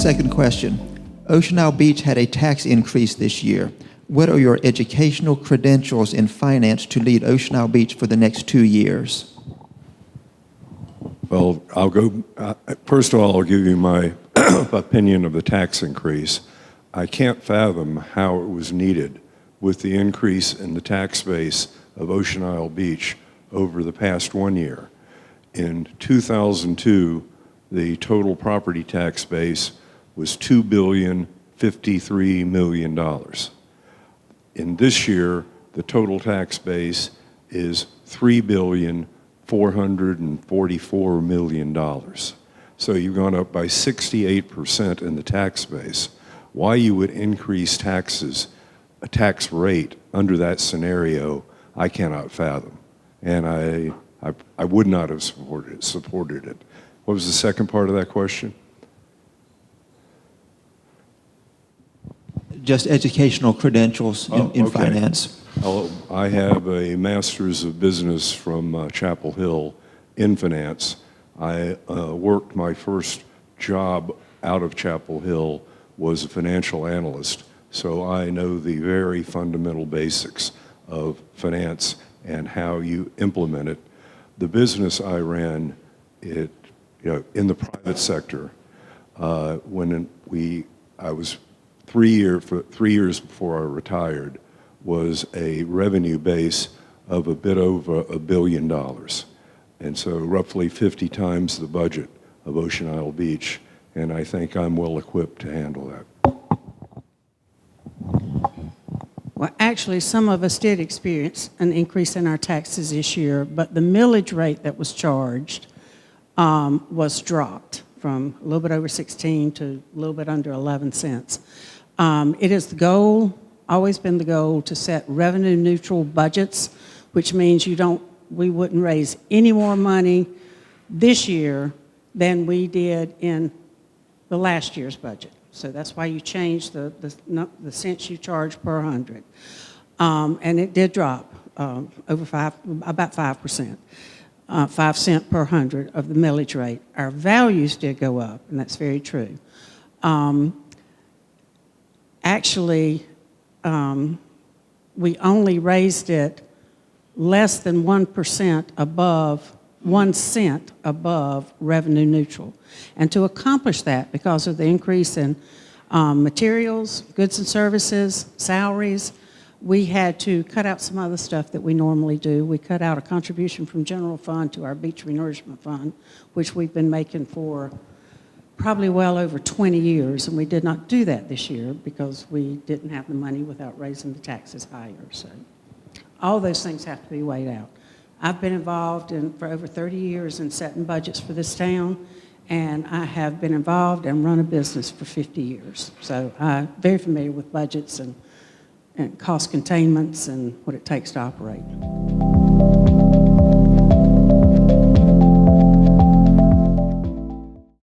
second question. Ocean Isle Beach had a tax increase this year. What are your educational credentials in finance to lead Ocean Isle Beach for the next 2 years? Well, I'll go, first of all, I'll give you my opinion of the tax increase. I can't fathom how it was needed with the increase in the tax base of Ocean Isle Beach over the past 1 year. In 2002, the total property tax base was $2,053 million. In this year, the total tax base is $3,444 million. So you've gone up by 68% in the tax base. Why you would increase taxes, a tax rate under that scenario, I cannot fathom. And I would not have supported it. What was the second part of that question? Just educational credentials in finance. I have a master's of business from Chapel Hill in finance. I worked my first job out of Chapel Hill was a financial analyst, so I know the very fundamental basics of finance and how you implement it. The business I ran, in the private sector, I was 3 years before I retired, was a revenue base of a bit over $1 billion. And so roughly 50 times the budget of Ocean Isle Beach, and I think I'm well equipped to handle that. Well, actually, some of us did experience an increase in our taxes this year, but the millage rate that was charged was dropped from a little bit over 16 to a little bit under 11 cents. It is the goal, always been the goal, to set revenue neutral budgets, which means we wouldn't raise any more money this year than we did in the last year's budget. So that's why you changed the cents you charge per 100. And it did drop about 5%, 5 cents per 100 of the millage rate. Our values did go up, and that's very true. Actually, we only raised it less than 1% above, 1 cent above revenue neutral. And to accomplish that, because of the increase in materials, goods and services, salaries, we had to cut out some other stuff that we normally do. We cut out a contribution from general fund to our beach renourishment fund, which we've been making for probably well over 20 years, and we did not do that this year because we didn't have the money without raising the taxes higher. So all those things have to be weighed out. I've been involved for over 30 years in setting budgets for this town, and I have been involved and run a business for 50 years. So I'm very familiar with budgets and cost containments and what it takes to operate.